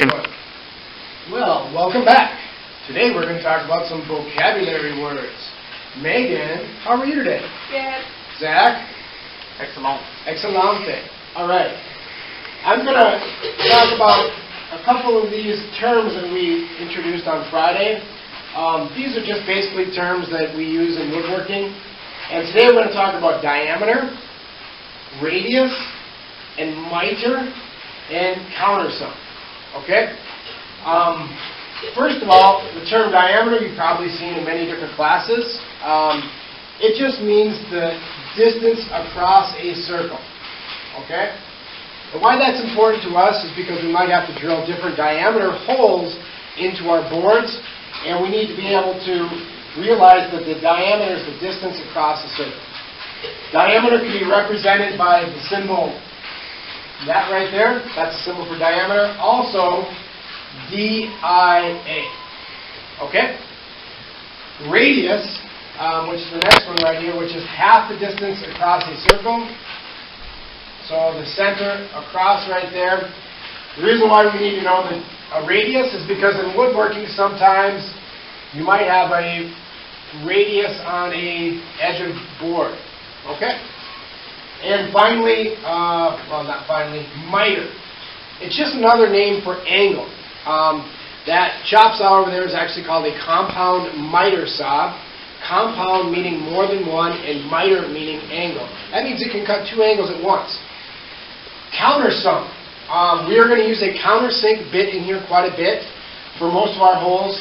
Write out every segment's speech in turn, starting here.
introduction. Well, welcome back. Today we're going to talk about some vocabulary words. Megan, how are you today? Good. Zach? Excellent. Excellente. All right. I'm going to talk about a couple of these terms that we introduced on Friday. These are just basically terms that we use in woodworking. And today we're going to talk about diameter, radius, and miter, and countersunk. Okay? First of all, the term diameter you've probably seen in many different classes. It just means the distance across a circle. Okay? And why that's important to us is because we might have to drill different diameter holes into our boards, and we need to be able to realize that the diameter is the distance across a circle. Diameter can be represented by the symbol, that right there, that's a symbol for diameter. Also, DIA. Okay? Radius, which is the next one right here, which is half the distance across a circle. So the center across right there. The reason why we need to know a radius is because in woodworking sometimes you might have a radius on a edge of board. Okay? And finally, well not finally, miter. It's just another name for angle. That chop saw over there is actually called a compound miter saw. Compound meaning more than one, and miter meaning angle. That means it can cut two angles at once. Countersunk. We are going to use a countersink bit in here quite a bit for most of our holes.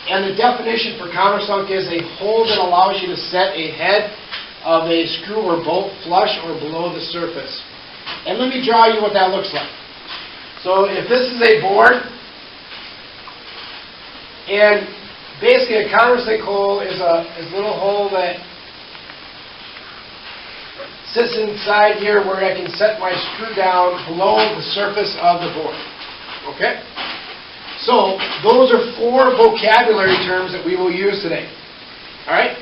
And the definition for countersunk is a hole that allows you to set a head of a screw or bolt flush or below the surface. And let me draw you what that looks like. So if this is a board, and basically a countersink hole is a little hole that sits inside here where I can set my screw down below the surface of the board. Okay? So those are 4 vocabulary terms that we will use today. All right?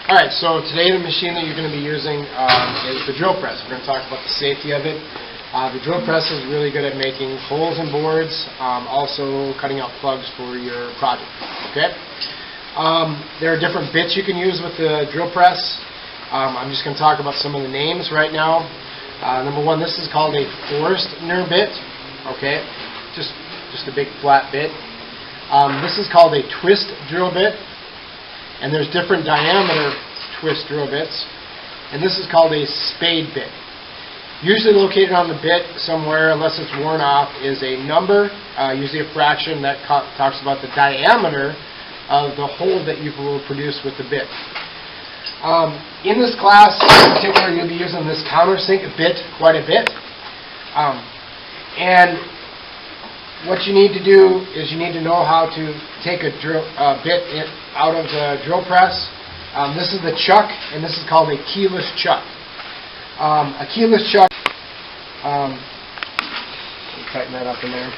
All right, so today the machine that you're going to be using is the drill press. We're going to talk about the safety of it. The drill press is really good at making holes in boards, also cutting out plugs for your project. Okay? There are different bits you can use with the drill press. I'm just going to talk about some of the names right now. Number 1, this is called a Forstner bit. Okay? Just a big flat bit. This is called a twist drill bit. And there's different diameter twist drill bits. And this is called a spade bit. Usually located on the bit somewhere, unless it's worn off, is a number, usually a fraction, that talks about the diameter of the hole that you will produce with the bit. In this class, in particular, you'll be using this countersink bit quite a bit. And what you need to do is you need to know how to take a bit out of the drill press. This is the chuck, and this is called a keyless chuck. A keyless chuck, tighten that up in there.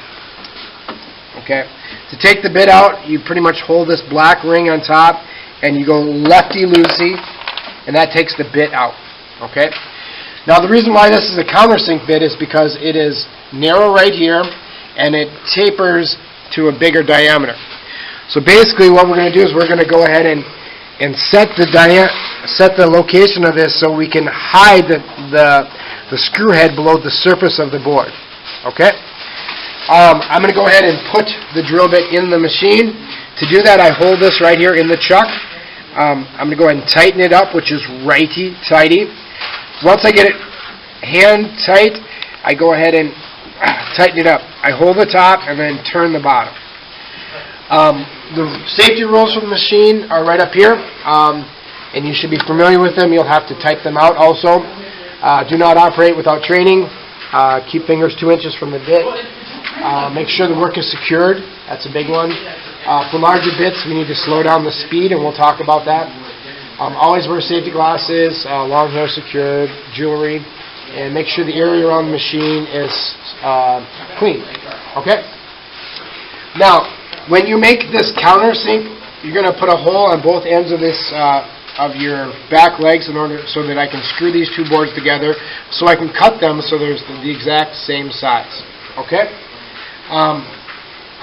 Okay. To take the bit out, you pretty much hold this black ring on top, and you go lefty-loosey, and that takes the bit out. Okay. Now the reason why this is a countersink bit is because it is narrow right here, and it tapers to a bigger diameter. So basically what we're going to do is we're going to go ahead and set the location of this so we can hide the screw head below the surface of the board. Okay? I'm going to go ahead and put the drill bit in the machine. To do that, I hold this right here in the chuck. I'm going to go ahead and tighten it up, which is righty-tighty. Once I get it hand tight, I go ahead and tighten it up. I hold the top and then turn the bottom. The safety rules for the machine are right up here, and you should be familiar with them. You'll have to type them out also. Do not operate without training. Keep fingers 2 inches from the bit. Make sure the work is secured. That's a big one. For larger bits, we need to slow down the speed, and we'll talk about that. Always wear safety glasses, long hair secured, jewelry, and make sure the area around the machine is clean. Okay? Now, when you make this countersink, you're going to put a hole on both ends of this of your back legs in order so that I can screw these two boards together so I can cut them so there's the exact same size. Okay?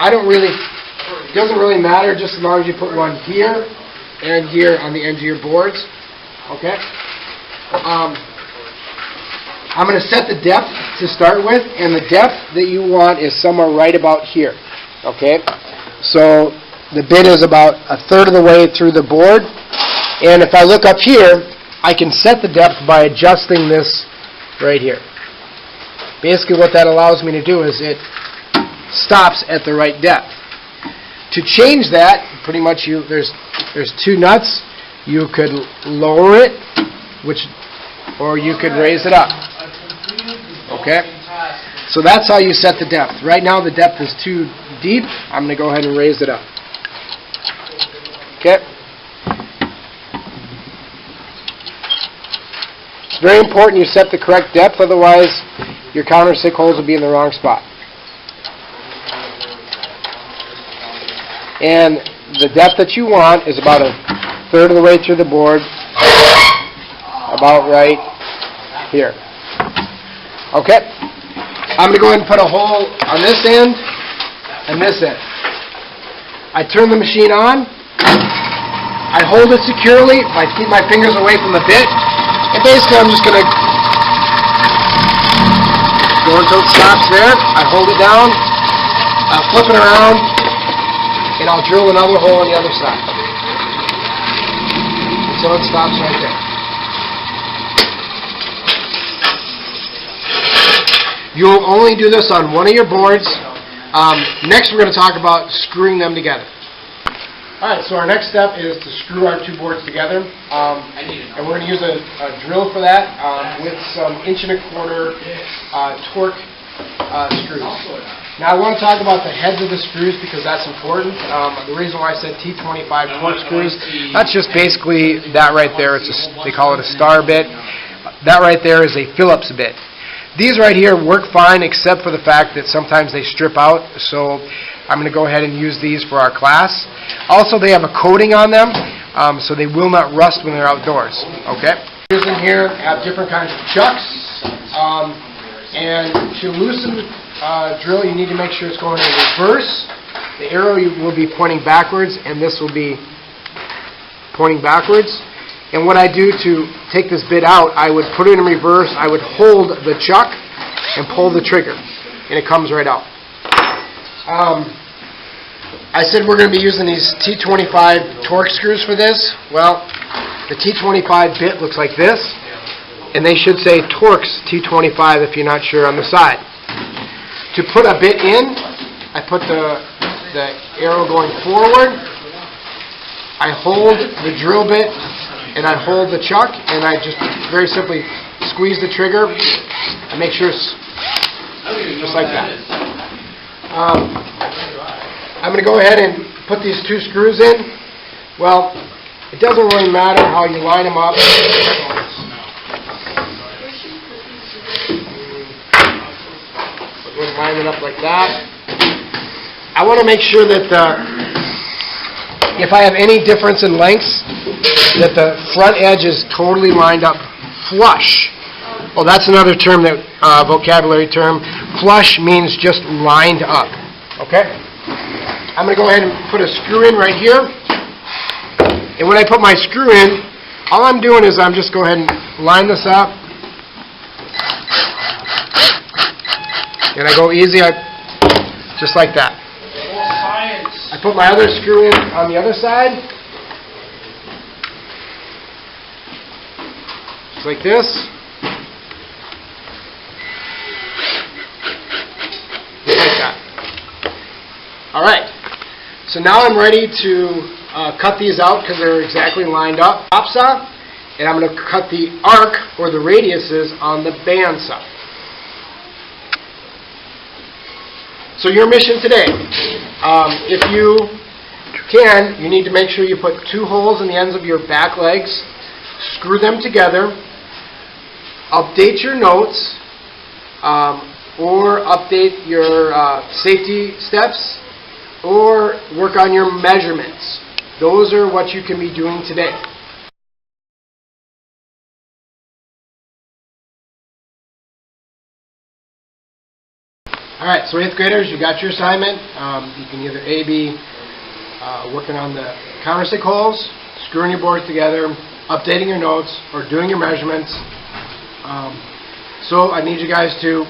It doesn't really matter just as long as you put one here and here on the ends of your boards. Okay? I'm going to set the depth to start with, and the depth that you want is somewhere right about here. Okay? So the bit is about 1/3 of the way through the board, and if I look up here, I can set the depth by adjusting this right here. Basically what that allows me to do is it stops at the right depth. To change that, pretty much there's two nuts. You could lower it, or you could raise it up. Okay? So that's how you set the depth. Right now the depth is too deep. I'm going to go ahead and raise it up. Okay? It's very important you set the correct depth, otherwise your counter stick holes will be in the wrong spot. And the depth that you want is about 1/3 of the way through the board, about right here. Okay? I'm going to go ahead and put a hole on this end and this end. I turn the machine on. I hold it securely. I keep my fingers away from the bit. And basically I'm just going to go until it stops there. I hold it down. I'll flip it around. And I'll drill another hole on the other side. Until it stops right there. You'll only do this on one of your boards. Next we're going to talk about screwing them together. Alright, so our next step is to screw our two boards together. And we're going to use a drill for that with some 1.25" torque screws. Now I want to talk about the heads of the screws because that's important. The reason why I said T25 torque screws, that's just basically that right there. They call it a star bit. That right there is a Phillips bit. These right here work fine except for the fact that sometimes they strip out, so I'm going to go ahead and use these for our class. Also, they have a coating on them, so they will not rust when they're outdoors. Okay? Screws in here have different kinds of chucks, and to loosen the drill, you need to make sure it's going in reverse. The arrow will be pointing backwards, and this will be pointing backwards. And what I do to take this bit out, I would put it in reverse, I would hold the chuck and pull the trigger, and it comes right out. I said we're going to be using these T25 torque screws for this. Well, the T25 bit looks like this, and they should say Torx T25 if you're not sure on the side. To put a bit in, I put the arrow going forward, I hold the drill bit, and I hold the chuck, and I just very simply squeeze the trigger and make sure it's just like that. I'm going to go ahead and put these two screws in. Well, it doesn't really matter how you line them up. We're going to line it up like that. I want to make sure that if I have any difference in lengths, that the front edge is totally lined up flush. Well, that's another term, vocabulary term. Flush means just lined up. Okay? I'm going to go ahead and put a screw in right here. And when I put my screw in, all I'm doing is I'm just go ahead and line this up. And I go easy, just like that. I put my other screw in on the other side. Just like this. Just like that. Alright. So now I'm ready to cut these out because they're exactly lined up. Top saw, and I'm going to cut the arc or the radiuses on the band saw. So your mission today, if you can, you need to make sure you put 2 holes in the ends of your back legs, screw them together, update your notes, or update your safety steps, or work on your measurements. Those are what you can be doing today. Alright, so 8th graders, you got your assignment. You can either A, B, working on the counterstick holes, screwing your boards together, updating your notes, or doing your measurements. So I need you guys to